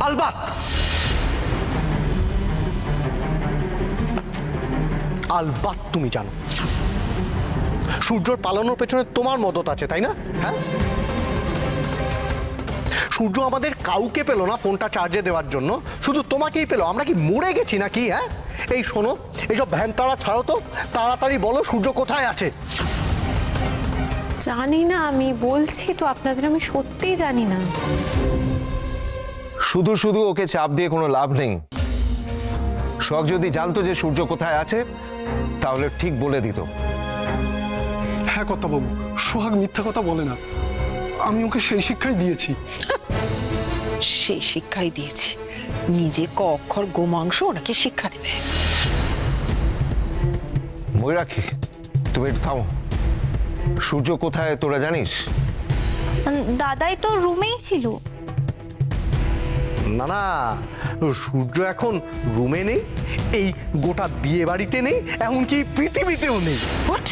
আলবাত আলবাত তুমি জানো সূর্যর পালানোর পেছনে তোমার মদত আছে, তাই না? হ্যাঁ, সূর্য আমাদের কাউকে পেল না ফোনটা চার্জে দেওয়ার জন্য, শুধু তোমাকেই পেলো। আমরা কি মরে গেছি নাকি? হ্যাঁ, এই শোনো, এইসব ভ্যান তারা ছাড়ো তো, তাড়াতাড়ি বলো সূর্য কোথায় আছে। জানি না, আমি বলছি তো আপনাদের, আমি সত্যিই জানি না। শুধু শুধু ওকে চাপ দিয়ে কোনো লাভ নেই। শখ যদি জানতো যে সূর্য কোথায় আছে তাহলে ঠিক বলে দিত। হ্যাঁ কর্তাবাবু, সোহাগ মিথ্যা কথা বলে না, আমি ওকে সেই শিক্ষাই দিয়েছি। সেই শিক্ষাই দিয়েছি, নিজে ক অক্ষর গোমাংস ওনাকে শিক্ষা দেবে। ময়ূরাক্ষী, তুমি একটু থামো। সূর্য কোথায় তোরা জানিস? দাদাই তো রুমেই ছিল। না না, সূর্য এখন রুমে নেই, এই গোটা বিয়ে বাড়িতে নেই, এমনকি পৃথিবীতেও নেই। হোয়াট?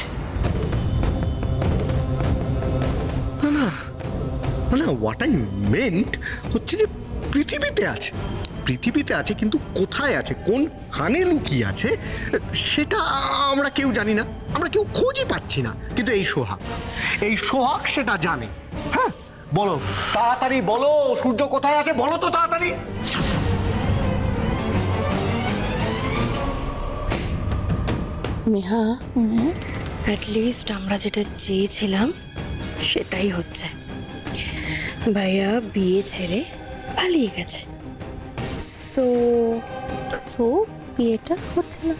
না, হোয়াট আই মেন্ট হচ্ছে যে পৃথিবীতে আছে, পৃথিবীতে আছে, কিন্তু কোথায় আছে, কোনখানে লুকিয়ে আছে সেটা আমরা কেউ জানি না, আমরা কেউ খোঁজই পাচ্ছি না। কিন্তু এই সোহাগ সেটা জানে। হ্যাঁ, বলো তাড়াতাড়ি বলো, সূর্য কোথায় আছে বলো তো তাড়াতাড়ি। নেহা, অ্যাটলিস্ট আমরা যেটা চেয়েছিলাম সেটাই হচ্ছে। ভাইয়া বিয়ে ছেড়ে পালিয়ে গেছে, সো সো বিয়েটা হচ্ছে না।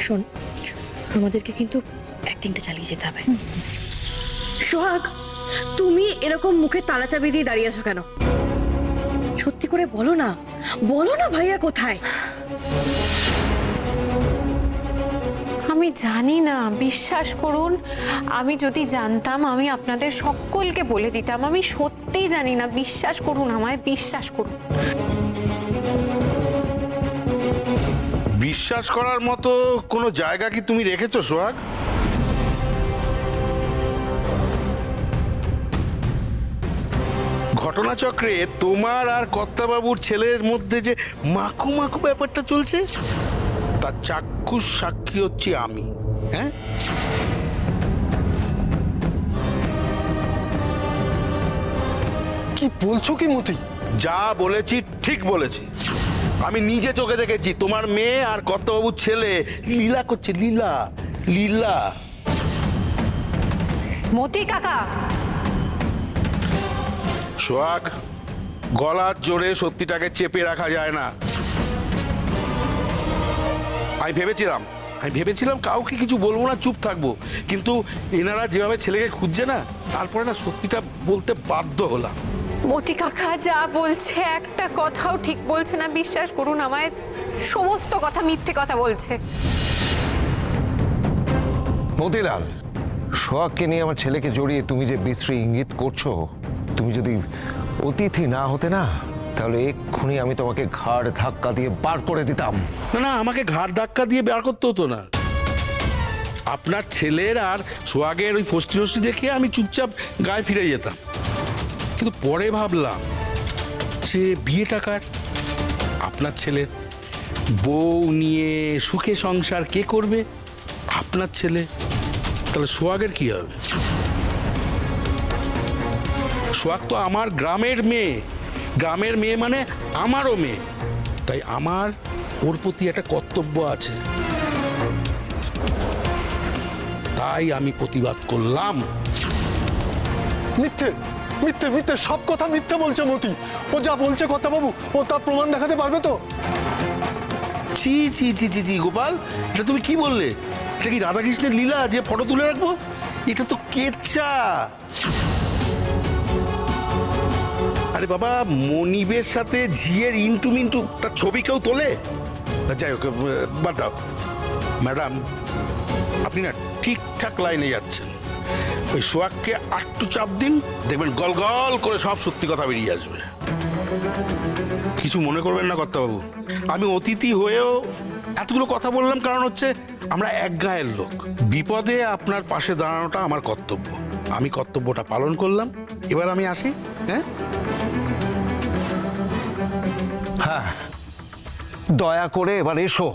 শোন, আমাদেরকে কিন্তু অ্যাক্টিংটা চালিয়ে যেতে হবে। সোহাগ, তুমি এরকম মুখে তালা চাবি দিয়ে দাঁড়িয়ে আছো কেন? সত্যি করে বলো না, বলো না ভাইয়া কোথায়? আমি জানি না, বিশ্বাস করুন, আমি যদি জানতাম আমি আপনাদের সকলকে বলে দিতাম। আমি সত্যিই জানি না, বিশ্বাস করুন আমায়, বিশ্বাস করুন। বিশ্বাস করার মতো কোনো জায়গা কি তুমি রেখেছো সোহাগ? ঘটনাচক্রে তোমার আর কর্তাবাবুর ছেলের মধ্যে যে মাখু মাখু ব্যাপারটা চলছে তার চাক্ষুষ সাক্ষী হচ্ছি আমি। হ্যাঁ, কি বলছো কি মতি? যা বলেছি ঠিক বলেছি। আমি নিজে চোখে দেখেছি তোমার মেয়ে আর কর্তাবাবুর ছেলে লীলা করছে, লীলা লীলা। মতি কাকা, সোহাগ, গলার জোরে সত্যিটাকে চেপে রাখা যায় না। আমি ভেবেছিলাম কাউকে কিছু বলবো না, চুপ থাকবো, কিন্তু এনারা যেভাবে ছেলেকে খুঁজছে না, তারপরে না সত্যিটা বলতে বাধ্য হলাম। মতি কাকা যা বলছে একটা কথাও ঠিক বলছে না, বিশ্বাস করুন আমায়, সমস্ত কথা মিথ্যে কথা বলছে। মতিলাল, সোহাগকে নিয়ে আমার ছেলেকে জড়িয়ে তুমি যে বিশ্রী ইঙ্গিত করছো, তুমি যদি অতিথি না হতে না, তাহলে এক্ষুনি আমি তোমাকে ঘাড় ধাক্কা দিয়ে বার করে দিতাম। না না, আমাকে ঘাড় ধাক্কা দিয়ে বের করতে হতো না। আপনার ছেলের আর সোহাগের ওই ফষ্টি নষ্টি দেখে আমি চুপচাপ গায়ে ফিরে যেতাম, কিন্তু পরে ভাবলাম যে বিয়েটা কার? আপনার ছেলের। বউ নিয়ে সুখে সংসার কে করবে? আপনার ছেলে। তাহলে সোহাগের কি হবে? সোহাগ তো আমার গ্রামের মেয়ে, গ্রামের মেয়ে মানে আমারও মেয়ে, তাই আমার ওর প্রতি একটা কর্তব্য আছে, তাই আমি প্রতিবাদ করলাম। মিথ্যে মিথ্যে মিথ্যে, সব কথা মিথ্যে বলছে মতি। ও যা বলছে কর্তাবাবু, ও তার প্রমাণ দেখাতে পারবে তো? জি জি জি জি জি গোপাল, এটা তুমি কি বললে? এটা কি রাধাকৃষ্ণের লীলা যে ফটো তুলে রাখবো? এটা তো কেচ্ছা। আরে বাবা, মনিবের সাথে ঝিয়ের ইন্টু মিন্টু তার ছবি কেউ তোলে? যাই হোক, বাদ দাও। ম্যাডাম, আপনি না ঠিকঠাক লাইনে যাচ্ছেন। ওই সোহাগকে আটটু চাপ দিন, দেখবেন গল গল করে সব সত্যি কথা বেরিয়ে আসবে। কিছু মনে করবেন না কর্তাবাবু, আমি অতিথি হয়েও এতগুলো কথা বললাম, কারণ হচ্ছে আমরা এক গায়ের লোক। বিপদে আপনার পাশে দাঁড়ানোটা আমার কর্তব্য, আমি কর্তব্যটা পালন করলাম। এবার আমি আসি। হ্যাঁ, হ্যাঁ, দয়া করে এবার এসো।